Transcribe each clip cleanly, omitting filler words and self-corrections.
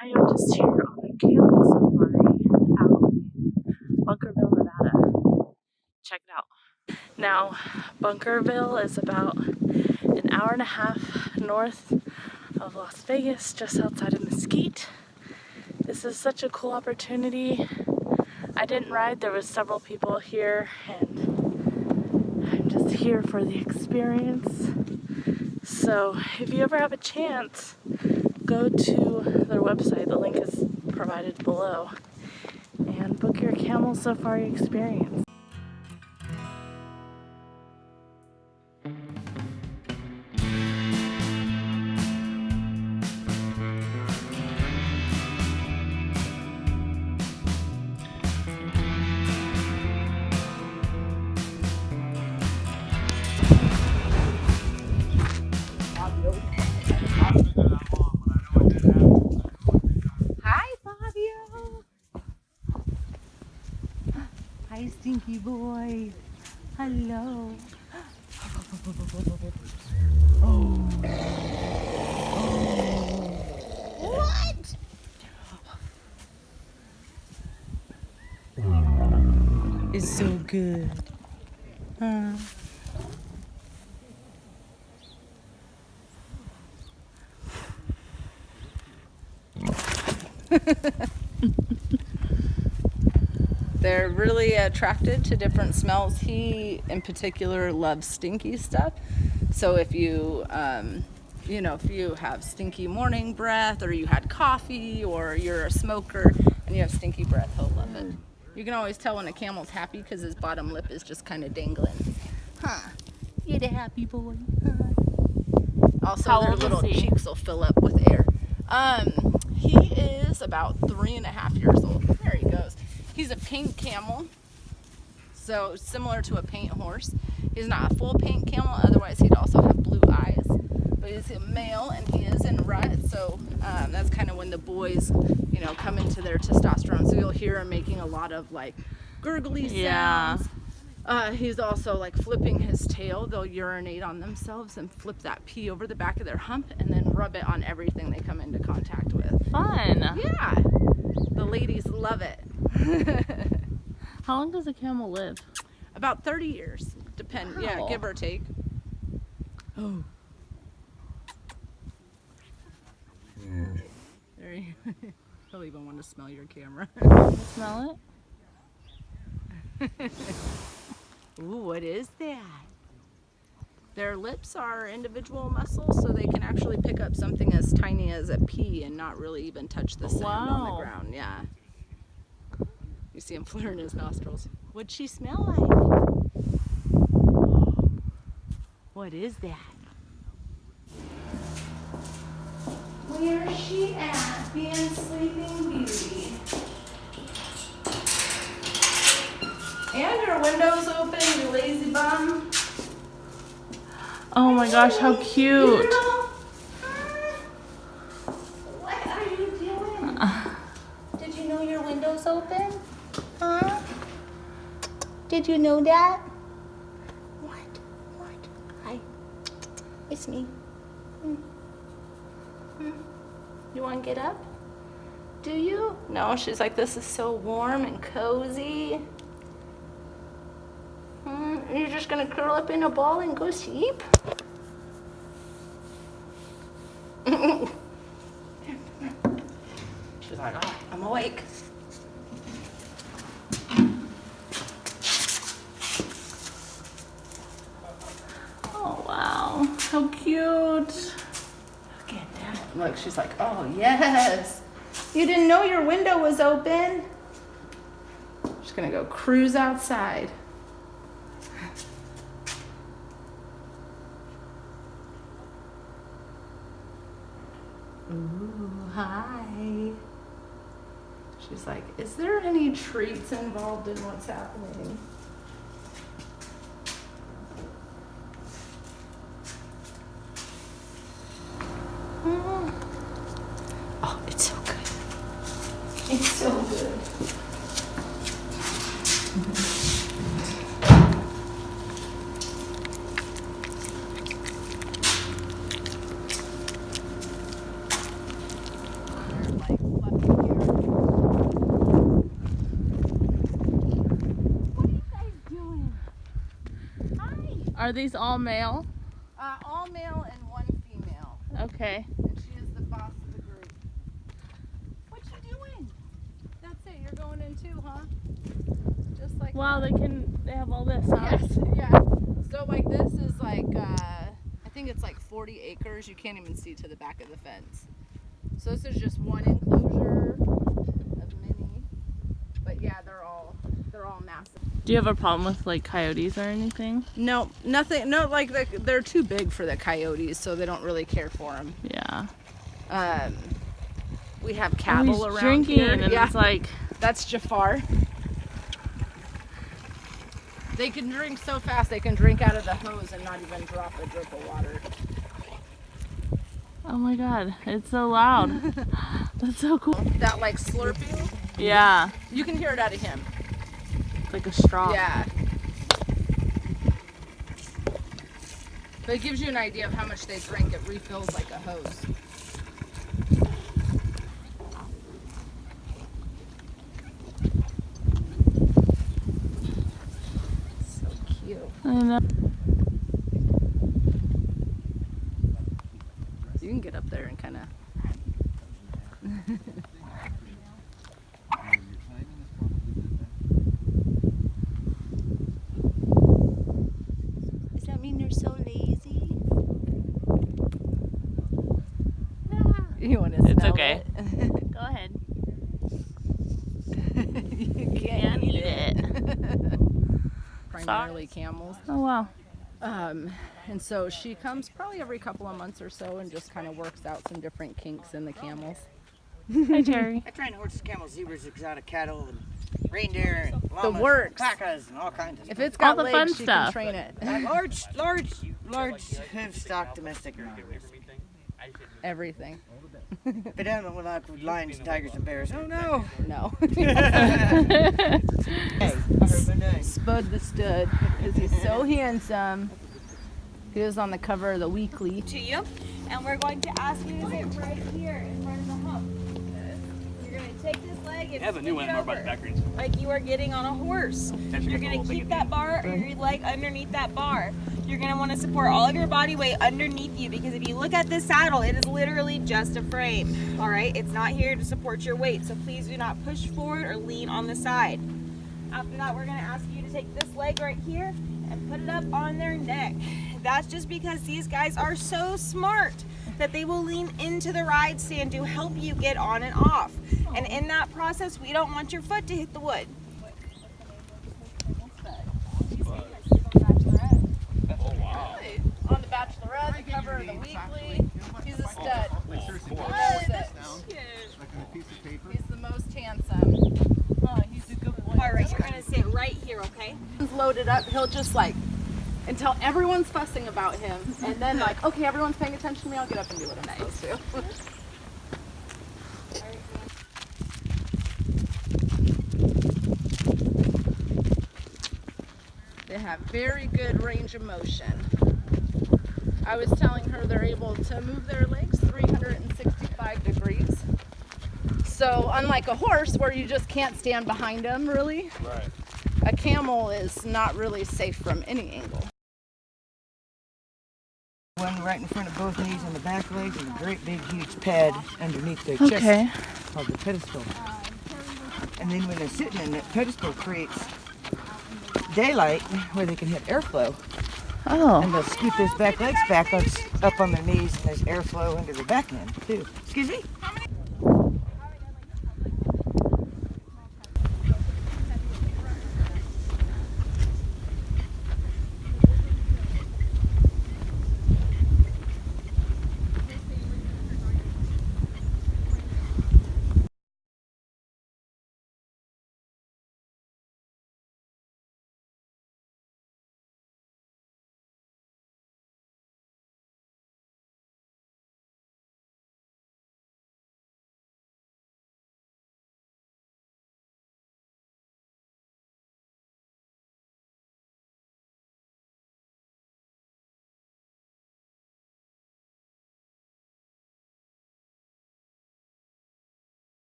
I am just here on the Camel Safari out in Bunkerville, Nevada. Check it out. Now, Bunkerville is about an hour and a half north of Las Vegas, just outside of Mesquite. This is such a cool opportunity. I didn't ride, there was several people here, and I'm just here for the experience. So if you ever have a chance, go to their website, the link is provided below, and book your Camel Safari experience. Hi, Fabio. Hi, Stinky Boy. Hello. Oh. What? It's so good. Huh? They're really attracted to different smells. He, in particular, loves stinky stuff. So if you, if you have stinky morning breath, or you had coffee, or you're a smoker and you have stinky breath, he'll love it. You can always tell when a camel's happy because his bottom lip is just kind of dangling. Huh? You're the happy boy. Huh? Also, their little cheeks will fill up with air. He is about 3.5 years old. There he goes. He's a pink camel, so similar to a paint horse. He's not a full pink camel, otherwise he'd also have blue eyes. But he's a male and he is in rut, so that's kind of when the boys, come into their testosterone. So you'll hear him making a lot of like gurgly sounds. Yeah. He's also like flipping his tail. They'll urinate on themselves and flip that pee over the back of their hump and then rub it on everything they come into contact with. Fun. Yeah. The ladies love it. How long does a camel live? About 30 years. Wow. Yeah, give or take. Oh. There you go. He'll even want to smell your camera. Smell it? Ooh, what is that? Their lips are individual muscles, so they can actually pick up something as tiny as a pea and not really even touch the sand on the ground. Yeah. You see him flaring his nostrils. What'd she smell like? What is that? Where's she at, being Sleeping Beauty? And your window's open, you lazy bum. Oh my gosh, how cute. What are you doing? Did you know your window's open? Huh? Did you know that? What? Hi. It's me. You want to get up? Do you? No, she's like, this is so warm and cozy. You're just gonna curl up in a ball and go sleep? She's like, oh, I'm awake. Oh wow, how cute. Look at that. Look, she's like, oh yes. You didn't know your window was open? She's gonna go cruise outside. Ooh, hi. She's like, is there any treats involved in what's happening? Oh, it's so good. It's so good. Like Are these all male? All male and one female. Okay. And she is the boss of the group. What you doing? That's it. You're going in too, huh? Just like Wow, that. they have all this, huh? Yes, yeah. So like this is like I think it's like 40 acres. You can't even see to the back of the fence. So this is just one enclosure of many. But yeah, they're all massive. Do you have a problem with like coyotes or anything? No, nothing. No, like they're too big for the coyotes, so they don't really care for them. Yeah. We have cattle He's around drinking here. and Yeah, it's like, that's Jafar. They can drink so fast they can drink out of the hose and not even drop a drip of water. oh my god, it's so loud. That's so cool. That like slurping, Yeah, you can hear it out of him. it's like a straw. Yeah. But it gives you an idea of how much they drink. It refills like a hose. So cute. I know. You can get up there and kind of. Does that mean you're so lazy? You want to smell It's okay. it? Go ahead. You can't eat it. Primarily camels. Oh wow. And so she comes probably every couple of months or so and just kind of works out some different kinks in the camels. Hi Terry. I train horses, camels, zebras, exotic cattle, and reindeer, and llamas, works. alpacas, and all kinds of If stuff. it's got All the legs, fun she stuff. can train it. Large hoof-stock domestic animals. Everything. But I don't like with lions, and tigers, and bears. Oh no! No. Hey, I heard my name. Spud the Stud, because he's so handsome. He was on the cover of the weekly. To you, and we're going to ask you to sit right here in front of the hump. You're going to take this leg and I have a new one swing it more about over, the backwards. like you are getting on a horse. You're going to keep that bar or your leg underneath that bar. You're going to want to support all of your body weight underneath you, because if you look at this saddle, it is literally just a frame. All right, it's not here to support your weight, so please do not push forward or lean on the side. After that, we're going to ask you to take this leg right here and put it up on their neck. That's just because these guys are so smart that they will lean into the ride stand to help you get on and off. And in that process, we don't want your foot to hit the wood. On the Bachelorette, the cover of the weekly. He's a stud. He knows it. He's the most handsome. Oh, he's a good boy. All right, you're gonna sit right here, okay? He's loaded up. He'll just like, until everyone's fussing about him, and then like, okay, everyone's paying attention to me, I'll get up and do what I'm supposed to. They have very good range of motion. I was telling her they're able to move their legs 365 degrees. So unlike a horse where you just can't stand behind them really, Right. a camel is not really safe from any angle. One right in front of both knees on the back legs, and a great big huge pad underneath their Okay. chest called the pedestal. And then when they're sitting in that pedestal creates daylight where they can hit airflow. Oh. And they'll scoot those back legs back up on their knees, and there's airflow under their back end too. Excuse me?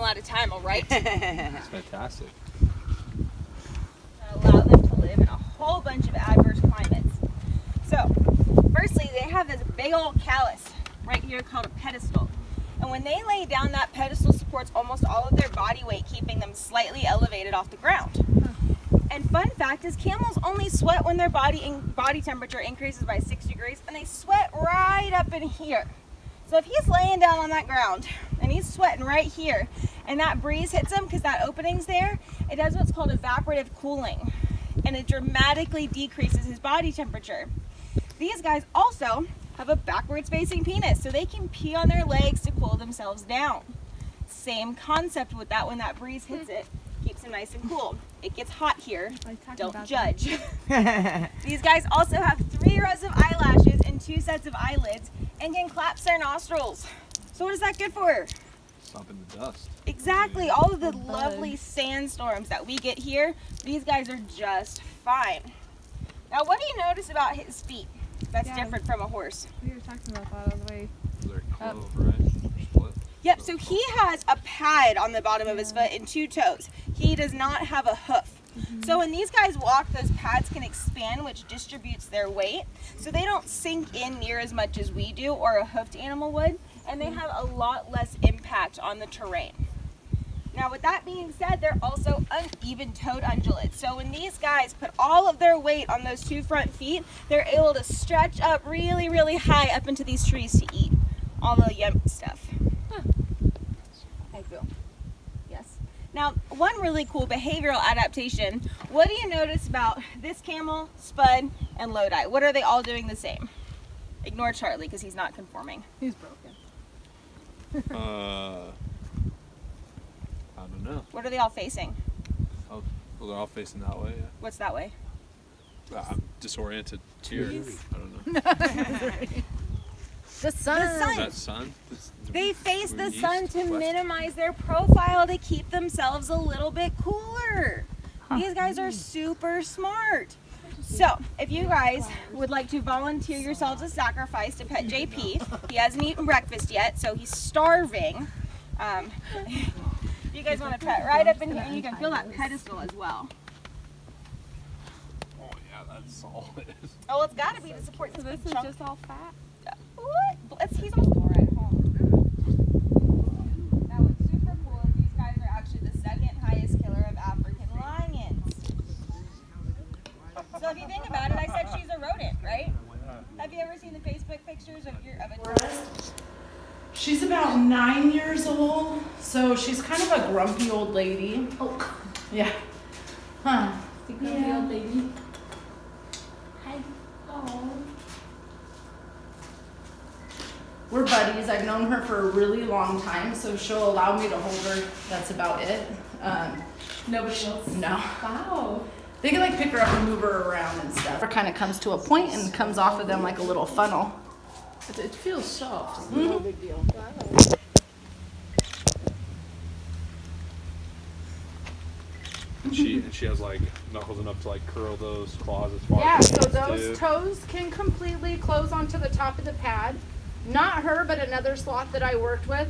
out of time, all right? That's fantastic. Allow them to live in a whole bunch of adverse climates. So, firstly, they have this big old callus right here called a pedestal. And when they lay down, that pedestal supports almost all of their body weight, keeping them slightly elevated off the ground. And fun fact is camels only sweat when their body temperature increases by 6 degrees, and they sweat right up in here. So if he's laying down on that ground and he's sweating right here, and that breeze hits him because that opening's there, it does what's called evaporative cooling, and it dramatically decreases his body temperature. These guys also have a backwards facing penis, so they can pee on their legs to cool themselves down. Same concept with that. When that breeze hits it, keeps them nice and cool. It gets hot here, don't judge. These guys also have 3 rows of eyelashes and 2 sets of eyelids, and can collapse their nostrils. So what is that good for? Stopping the dust. Exactly, all of the lovely sandstorms that we get here, these guys are just fine. Now what do you notice about his feet that's different from a horse? We were talking about that on the way. They're clove, right? Split. Yep, so he has a pad on the bottom of his foot and 2 toes. He does not have a hoof. So when these guys walk, those pads can expand, which distributes their weight. So they don't sink in near as much as we do, or a hoofed animal would, and they have a lot less impact on the terrain. Now with that being said, they're also uneven-toed ungulates. So when these guys put all of their weight on those 2 front feet, they're able to stretch up really, really high up into these trees to eat all the yummy stuff. I feel. Yes. Now, one really cool behavioral adaptation. What do you notice about this camel, Spud, and Lodi? What are they all doing the same? Ignore Charlie because he's not conforming. He's broken. I don't know. What are they all facing? Oh, well, they're all facing that way. Yeah. What's that way? I'm disoriented here. Trees? I don't know. The sun. The sun. Is that sun? They face the East, sun to west? minimize their profile to keep themselves a little bit cooler. These guys are super smart. So, if you guys would like to volunteer yourselves a sacrifice to pet JP, he hasn't eaten breakfast yet, so he's starving. You guys want to pet right up in here, and you can feel that pedestal as well. Oh yeah, that's all it is. Oh, it's got to be to support So this this big is chunk. just all fat? What? He's also more at home. Now what's super cool is these guys are actually the 2nd highest killer of African lions. So if you think about it, I said she's a rodent, right? Have you ever seen the Facebook pictures of a tourist? She's about 9 years old, so she's kind of a grumpy old lady. Oh, yeah. Huh. The grumpy old lady. Hi. Oh. We're buddies. I've known her for a really long time, so she'll allow me to hold her. That's about it. Nobody else? No. Wow. They can like pick her up and move her around and stuff. It kind of comes to a point and comes off of them like a little funnel. It feels soft. It's no big deal. And she has like knuckles enough to like curl those claws as far Yeah, as so it needs those to. toes can completely close onto the top of the pad. Not her, but another sloth that I worked with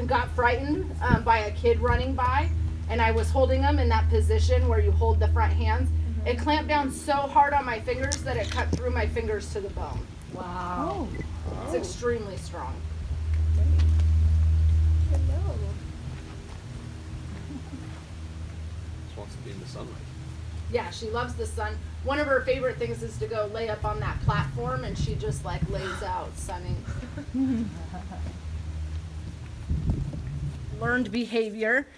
got frightened by a kid running by, and I was holding them in that position where you hold the front hands. It clamped down so hard on my fingers that it cut through my fingers to the bone. Wow. It's extremely strong. Just wants to be in the sunlight. Yeah, she loves the sun. One of her favorite things is to go lay up on that platform, and she just like lays out sunning. Learned behavior.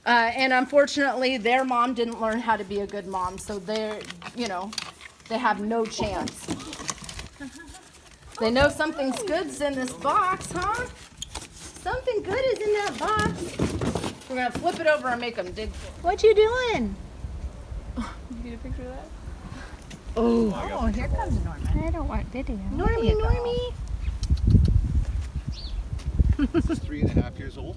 And unfortunately, their mom didn't learn how to be a good mom, so they're, they have no chance. They know something's good's in this box, huh? Something good is in that box. We're gonna flip it over and make them dig. What you doing? You get a picture of that? Oh, here comes Norman. I don't want video. Normie. This is 3.5 years old.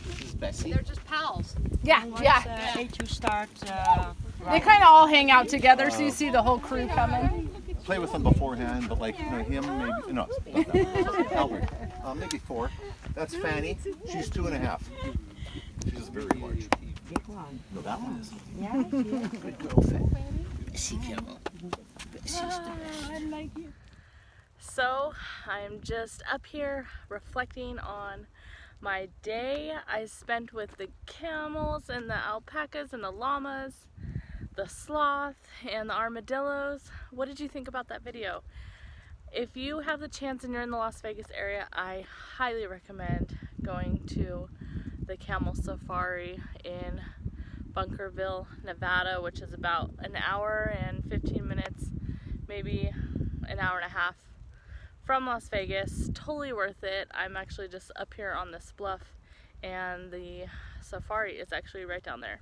This is Bessie. They're just pals. Yeah. To start. They kind of all hang out together, so you see the whole crew coming. Play with them beforehand, but like him, maybe not that. Albert, maybe 4. That's Fanny. She's 2.5. very large. Big one. No, that one is. Yeah, I see it. Big little thing. So I'm just up here reflecting on my day I spent with the camels and the alpacas and the llamas, the sloth and the armadillos. What did you think about that video? If you have the chance and you're in the Las Vegas area, I highly recommend going to the Camel Safari in Bunkerville, Nevada, which is about an hour and 15 minutes, maybe an hour and a half from Las Vegas. Totally worth it. I'm actually just up here on this bluff and the safari is actually right down there.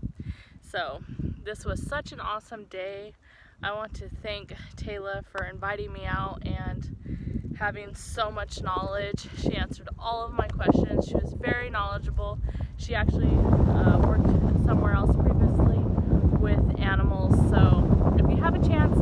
So this was such an awesome day. I want to thank Tayla for inviting me out and having so much knowledge. She answered all of my questions. She was very knowledgeable. She actually worked somewhere else previously with animals. So if you have a chance,